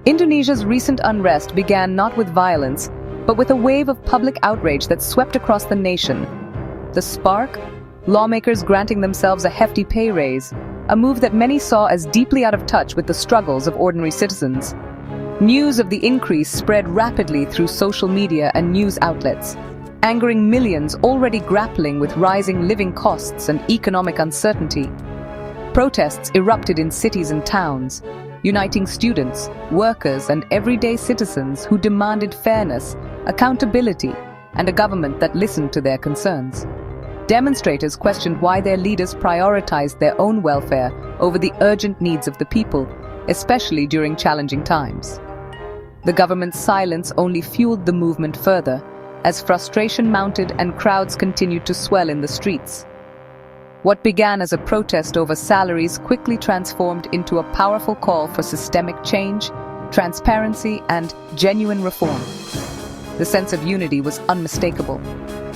Indonesia's recent unrest began not with violence, but with a wave of public outrage that swept across the nation. The spark? Lawmakers granting themselves a hefty pay raise, a move that many saw as deeply out of touch with the struggles of ordinary citizens. News of the increase spread rapidly through social media and news outlets, angering millions already grappling with rising living costs and economic uncertainty. Protests erupted in cities and towns, uniting students, workers, and everyday citizens who demanded fairness, accountability, and a government that listened to their concerns. Demonstrators questioned why their leaders prioritized their own welfare over the urgent needs of the people, especially during challenging times. The government's silence only fueled the movement further, as frustration mounted and crowds continued to swell in the streets. What began as a protest over salaries quickly transformed into a powerful call for systemic change, transparency, and genuine reform. The sense of unity was unmistakable.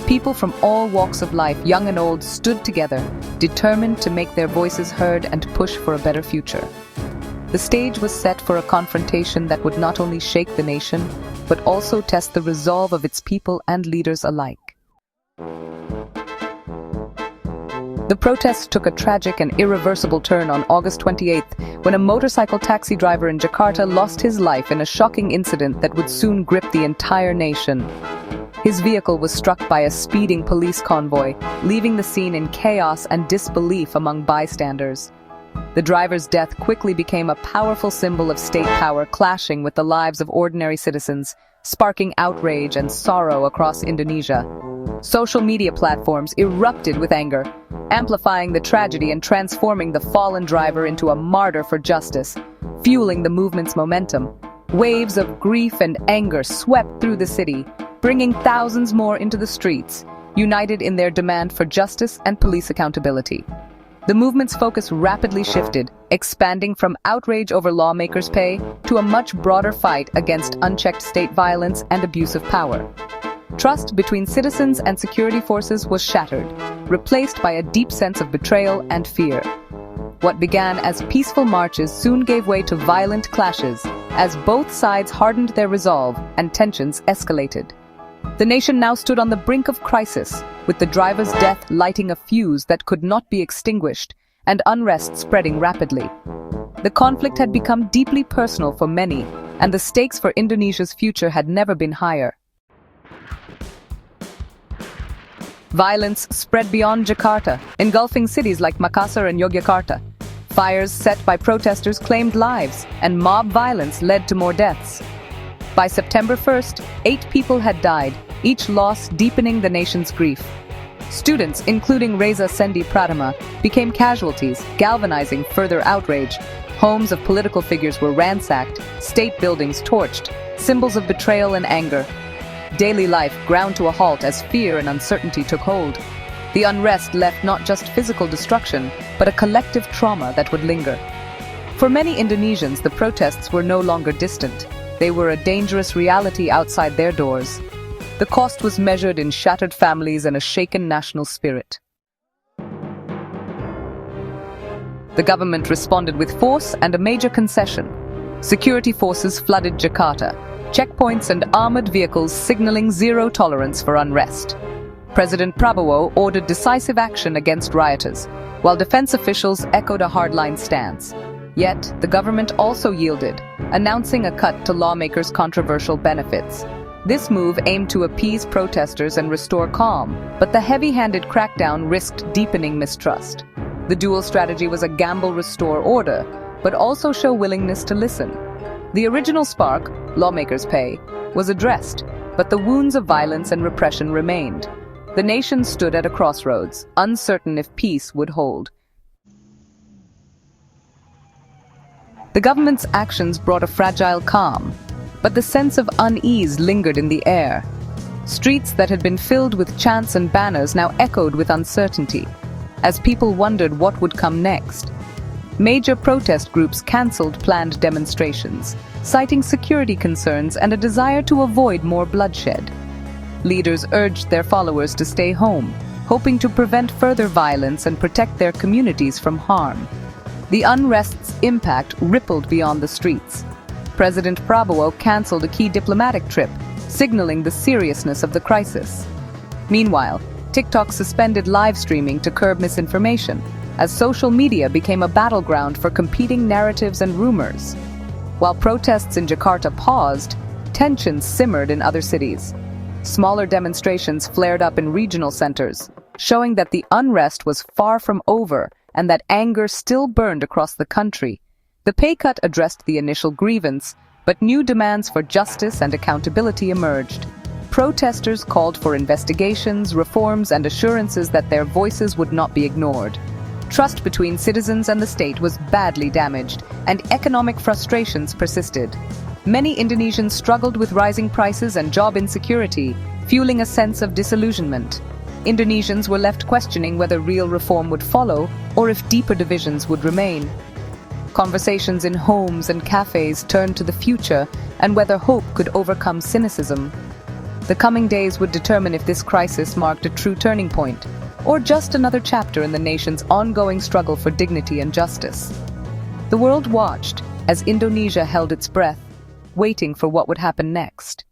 People from all walks of life, young and old, stood together, determined to make their voices heard and push for a better future. The stage was set for a confrontation that would not only shake the nation, but also test the resolve of its people and leaders alike. The protests took a tragic and irreversible turn on August 28th, when a motorcycle taxi driver in Jakarta lost his life in a shocking incident that would soon grip the entire nation. His vehicle was struck by a speeding police convoy, leaving the scene in chaos and disbelief among bystanders. The driver's death quickly became a powerful symbol of state power clashing with the lives of ordinary citizens, sparking outrage and sorrow across Indonesia. Social media platforms erupted with anger, amplifying the tragedy and transforming the fallen driver into a martyr for justice, fueling the movement's momentum. Waves of grief and anger swept through the city, bringing thousands more into the streets, united in their demand for justice and police accountability. The movement's focus rapidly shifted, expanding from outrage over lawmakers' pay to a much broader fight against unchecked state violence and abuse of power. Trust between citizens and security forces was shattered, replaced by a deep sense of betrayal and fear. What began as peaceful marches soon gave way to violent clashes, as both sides hardened their resolve and tensions escalated. The nation now stood on the brink of crisis, with the driver's death lighting a fuse that could not be extinguished, and unrest spreading rapidly. The conflict had become deeply personal for many, and the stakes for Indonesia's future had never been higher. Violence spread beyond Jakarta, engulfing cities like Makassar and Yogyakarta. Fires set by protesters claimed lives, and mob violence led to more deaths. By September 1st, 8 people had died, each loss deepening the nation's grief. Students, including Reza Sendi Pratama, became casualties, galvanizing further outrage. Homes of political figures were ransacked, state buildings torched, symbols of betrayal and anger. Daily life ground to a halt as fear and uncertainty took hold. The unrest left not just physical destruction, but a collective trauma that would linger. For many Indonesians, the protests were no longer distant. They were a dangerous reality outside their doors. The cost was measured in shattered families and a shaken national spirit. The government responded with force and a major concession. Security forces flooded Jakarta, checkpoints and armored vehicles signaling zero tolerance for unrest. President Prabowo ordered decisive action against rioters, while defense officials echoed a hardline stance. Yet, the government also yielded, announcing a cut to lawmakers' controversial benefits. This move aimed to appease protesters and restore calm, but the heavy-handed crackdown risked deepening mistrust. The dual strategy was a gamble restore order, but also show willingness to listen. The original spark, lawmakers' pay, was addressed, but the wounds of violence and repression remained. The nation stood at a crossroads, uncertain if peace would hold. The government's actions brought a fragile calm, but the sense of unease lingered in the air. Streets that had been filled with chants and banners now echoed with uncertainty, as people wondered what would come next. Major protest groups cancelled planned demonstrations, citing security concerns and a desire to avoid more bloodshed. Leaders urged their followers to stay home, hoping to prevent further violence and protect their communities from harm. The unrest's impact rippled beyond the streets. President Prabowo cancelled a key diplomatic trip, signaling the seriousness of the crisis. Meanwhile, TikTok suspended live streaming to curb misinformation, as social media became a battleground for competing narratives and rumors. While protests in Jakarta paused, tensions simmered in other cities. Smaller demonstrations flared up in regional centers, showing that the unrest was far from over and that anger still burned across the country. The pay cut addressed the initial grievance, but new demands for justice and accountability emerged. Protesters called for investigations, reforms, and assurances that their voices would not be ignored. Trust between citizens and the state was badly damaged, and economic frustrations persisted. Many Indonesians struggled with rising prices and job insecurity, fueling a sense of disillusionment. Indonesians were left questioning whether real reform would follow or if deeper divisions would remain. Conversations in homes and cafes turned to the future and whether hope could overcome cynicism. The coming days would determine if this crisis marked a true turning point, or just another chapter in the nation's ongoing struggle for dignity and justice. The world watched as Indonesia held its breath, waiting for what would happen next.